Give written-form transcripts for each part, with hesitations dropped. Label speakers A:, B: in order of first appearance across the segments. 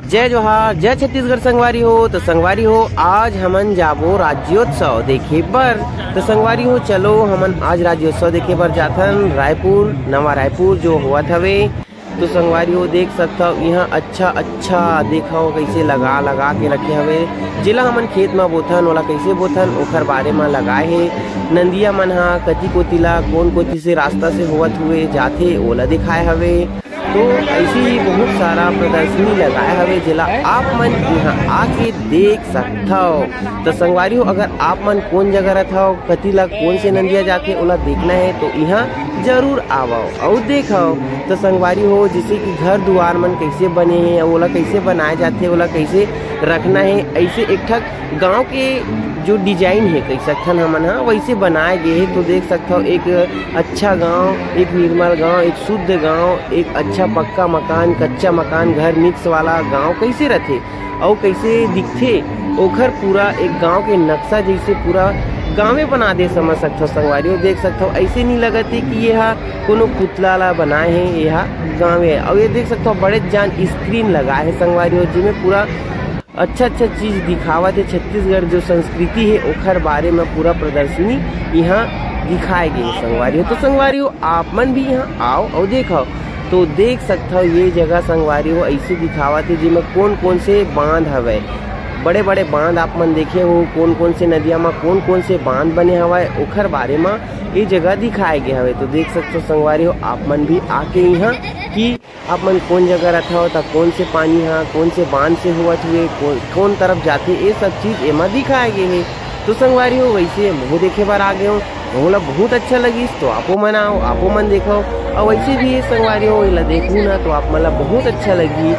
A: जय जोहार, जय छत्तीसगढ़ संगवारी हो। तो संगवारी हो आज हमन जाबो राज्योत्सव देखे बर। तो संगवारी हो चलो हमन आज राज्योत्सव देखे बर जाथन रायपुर, नवा रायपुर जो होवत हवे। तो संगवारी हो देख सकता हो यहाँ अच्छा देखो कैसे लगा के रखे हवे। जिला हमन खेत में बोथन ओला कैसे बोथन ओखर बारे में लगाए हे। नंदिया मन हा कति कोतिला कोन कोति से रास्ता से होवत हुए जाथे ओला दिखाए हवे। तो ऐसी ही बहुत सारा प्रदर्शनी लगाए हवे जिला आप मन यहाँ आके देख सकता हो। तो संगवारी हो अगर आप मन कौन जगह रहता हो कति ला कौन से नंदिया जाके ओला देखना है तो यहाँ जरूर आवो और देखो। तो संगवारी हो जैसे कि घर दुआर मन कैसे बने हैं ओला कैसे बनाए जाते ओला कैसे रखना है, ऐसे एक ठक गाँव के जो डिजाइन है कह सकथन हमन हाँ वैसे बनाए गए हैं। तो देख सकते हो एक अच्छा गांव, एक निर्मल गांव, एक शुद्ध गांव, एक अच्छा पक्का मकान, कच्चा मकान, घर मिक्स वाला गांव कैसे रहते और कैसे दिखते ओखर पूरा एक गांव के नक्शा जैसे पूरा गाँवे बना दे समझ सकते हो। संगवारी हो देख सकते हो ऐसे नहीं लगते कि यह कोनो पुतला ला बनाए हैं, यह गाँवे है। और ये देख सकते हो बड़े जान स्क्रीन लगाए है संगवारी हो जिसमें पूरा अच्छा चीज दिखावत है। छत्तीसगढ़ जो संस्कृति है ओखर बारे में पूरा प्रदर्शनी यहाँ दिखाए गए संगवारी हो। तो संगवारी हो आप मन भी यहाँ आओ और देखो। तो देख सकते हो ये जगह संगवारी हो ऐसे दिखावत है जिसमें कौन कौन से बांध हवे, बड़े बड़े बांध आप मन देखे हो कौन कौन से नदिया में कौन कौन से बांध बने हवाए ओखर बारे में ये जगह दिखाए गए हवे। तो देख सकते हो संगवारी हो आप मन भी आके यहाँ कि आप मन कौन जगह रहता हो तो कौन से पानी है कौन से बांध से होवत हुए कौन तरफ जाते ये सब चीज एमा दिखाए गए हैं। तो संगवारी हो वैसे मुँह देखे बार आ गए हो मोला बहुत अच्छा लगी तो आपो मन आओ आपो मन देखो। और वैसे भी ये संगवारी हो इला देखूँ ना तो आप मला बहुत अच्छा लगी।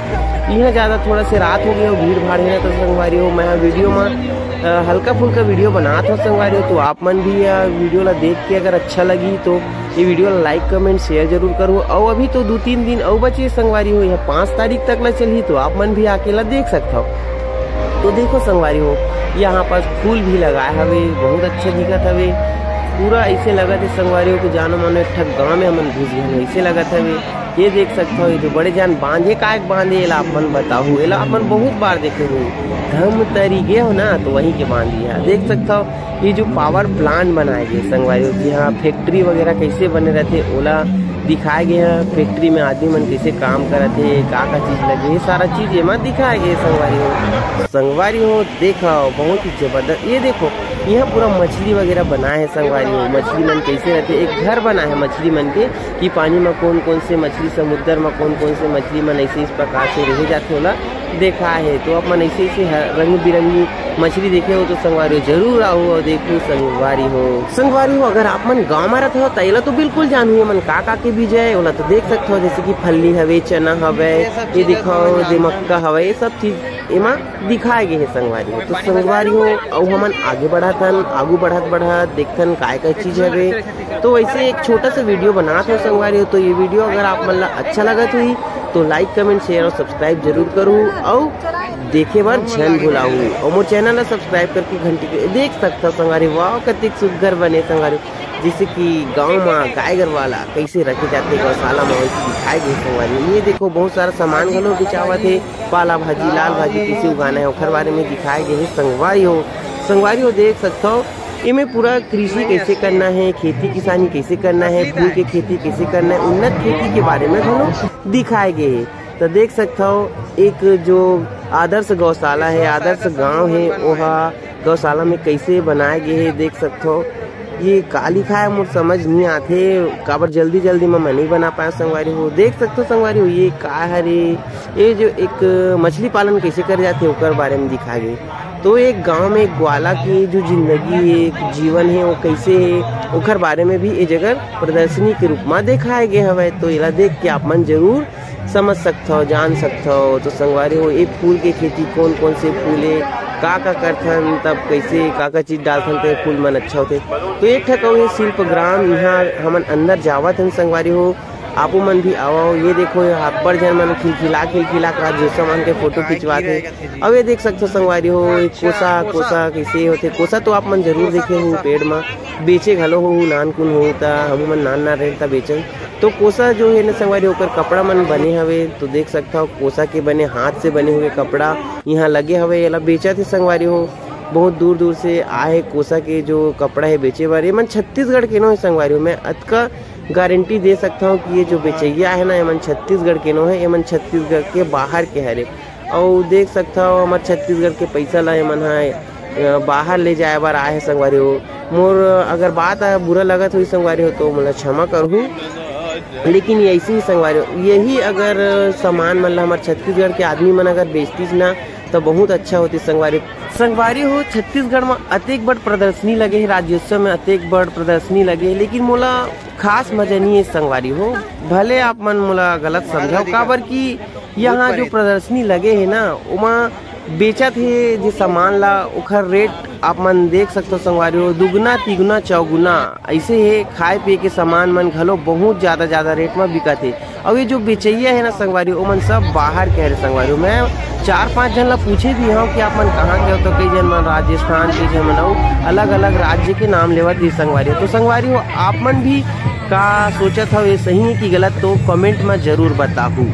A: यहाँ ज़्यादा थोड़ा से रात हो गया भीड़ भाड़ है ना तो संगवारी हो मैं वीडियो में हल्का फुल्का वीडियो बना था संगवारी हो। तो आप मन भी वीडियो ला देख के अगर अच्छा लगी तो ये वीडियो ला लाइक कमेंट शेयर जरूर करो। और अभी तो 2-3 दिन और बचे संगवारी हो, यह 5 तारीख तक ला चली तो आप मन भी आके देख सकता हो। तो देखो संगवारी हो यहाँ पास फूल भी लगाए हवे बहुत अच्छा दिखत हवे। पूरा ऐसे लगा थे संगवारी हो कि जानो मानो एक ठक गाँव में हमन घुस गए ऐसे लगा था। ये देख सकते हो ये जो बड़े जान बांधे का बांधे एला आप मन बताओ एला आप मन बहुत बार देखे हो धम तरीके हो ना तो वहीं के बांधी है। देख सकता हो ये जो पावर प्लांट बनाए गए संगवारी हो जी हाँ फैक्ट्री वगैरह कैसे बने रहते ओला दिखाए गए हैं। फैक्ट्री में आदमी मन कैसे काम करते का चीज लगे ये सारा चीज एमा दिखाए गए संगवारी हो। संगवारी हो देखो बहुत ही जबरदस्त ये देखो यहाँ पूरा मछली वगैरह बना है संगवारी हो। मछली मन कैसे रहते एक घर बना है मछली मन के कि पानी में कौन कौन से मछली समुद्र में कौन कौन से मछली मन ऐसे इस प्रकार से रह जाते होला देखा है। तो आप मन ऐसे रंग बिरंगी मछली देखे हो तो संगवारी हो जरूर आओ और देखो संगवारी हो। संगवारी हो अगर आप मन गाँव में रहते हो तो तो बिल्कुल जानू मन का के बीज है ओला तो देख सकते हो जैसे कि फल्ली हवे चना हवे ये दिखाओ जे मक्का हवे ये सब चीज एमा दिखाए गए है संगवारी हो। तो संगवारी हो और हमन आगे बढ़ाथन आगू बढ़त देखथन काय चीज हवे। तो वैसे एक छोटा सा वीडियो बना था संगवारी हो। तो ये वीडियो अगर आप मन ला अच्छा लगत हुई तो लाइक कमेंट शेयर और सब्सक्राइब जरूर करूँ और देखे बार झन भुलाऊँ और मोर चैनल ला सब्सक्राइब करके घंटी देख सकता संगवारी वाह कतिक सुघर बने संगवारी जैसे कि गांव में गाय घर वाला कैसे रखे जाते गौशाला में वैसे दिखाए गए संगवारी। ये देखो बहुत सारा सामान घलो बेचावत है पाला भाजी लाल भाजी कैसे उगाना है ओखर बारे में दिखाए गए संगवारी हो। संगवारी हो देख सकता हो इनमें पूरा कृषि कैसे करना है खेती किसानी कैसे करना है फूल की खेती कैसे करना है उन्नत खेती के बारे में घलो दिखाए गए। तो देख सकता हो एक जो आदर्श गौशाला है आदर्श गांव है वह गौशाला में कैसे बनाए गए है देख सकते हो। ये का लिखा है मुझे समझ नहीं आते काबर जल्दी में मैं नहीं बना पाया संगवारी हो। देख सकते हो संगवारी हो ये का हरे ये जो एक मछली पालन कैसे कर जाते ओकर बारे में दिखा गए। तो एक गांव में एक ग्वाला की जो जिंदगी है एक जीवन है वो कैसे है ओखर बारे में भी ये जगह प्रदर्शनी के रूप में दिखाए गए हवे। तो इला देख के आप मन जरूर समझ सकते हो जान सकते हो। तो संगवारी हो एक फूल के खेती कौन कौन से फूल है का करथन तब कैसे का चीज डालथन तो फूल मन अच्छा होते। तो एक ठक शिल्प ग्राम यहाँ हमन अंदर जावत हन संगवारी हो आपू मन भी आओ। ये देखो अब्बड़ जन मन खिलखिला के राजोत्सव मन के फोटो खिंचवाते। अब ये देख सकते हो संगवारी हो कोसा कैसे होते। कोसा तो आप मन जरूर देखे हो पेड़ में बेचे घलो हो नान कुन हो ता हम मन नान रेट बेचे। तो कोसा जो है ना संगवारी होकर कपड़ा मन बने हवे। तो देख सकता हो कोसा के बने हाथ से बने हुए कपड़ा यहाँ लगे हवे। एला बेचा थे संगवारी हो बहुत दूर दूर से आए कोसा के जो कपड़ा है बेचे बारे। मन छत्तीसगढ़ के नो है संगवारी हो। मैं अतका गारंटी दे सकता हूँ कि ये जो बेचैया है ना ये मन छत्तीसगढ़ के नो है। ये मन छत्तीसगढ़ के बाहर के हरे। और देख सकता हो हमारे छत्तीसगढ़ के पैसा ला मन है बाहर ले जाए बार आए है संगवारी हो। मोर अगर बात बुरा लगत हुई संगवारी हो तो मोला क्षमा करहूँ, लेकिन ऐसे ही संगवारी हो यही अगर सामान मन ला हमारे छत्तीसगढ़ के आदमी मन अगर बेचतीस ना तो बहुत अच्छा होती संगवारी हो। छत्तीसगढ़ में अतेक बड़ प्रदर्शनी लगे है, राज्योत्सव में अतेक बड़ प्रदर्शनी लगे है, लेकिन मोला खास मजा नहीं है संगवारी हो। भले आप मन मोला गलत समझाओ काबर कि यहाँ जो प्रदर्शनी लगे है ना उमा बेचत है जो सामान ला ओखर रेट आप मन देख सकते हो संगवारी हो दुगुना तिगुना चौगुना ऐसे है। खाए पिए के सामान मन घलो बहुत ज्यादा रेट में बिकत है। और ये जो बेचैया है ना संगवारी ओ मन सब बाहर के है संगवारी हो। मैं 4-5 जन ला पूछे भी हूँ कि आप मन कहाँ के हो तो कई जन मन राजस्थान के जन मन अलग अलग राज्य के नाम लेवत है संगवारी हो। तो संगवारी हो आप मन भी का सोचत हो ये सही है कि गलत तो कमेंट में जरूर बताओ।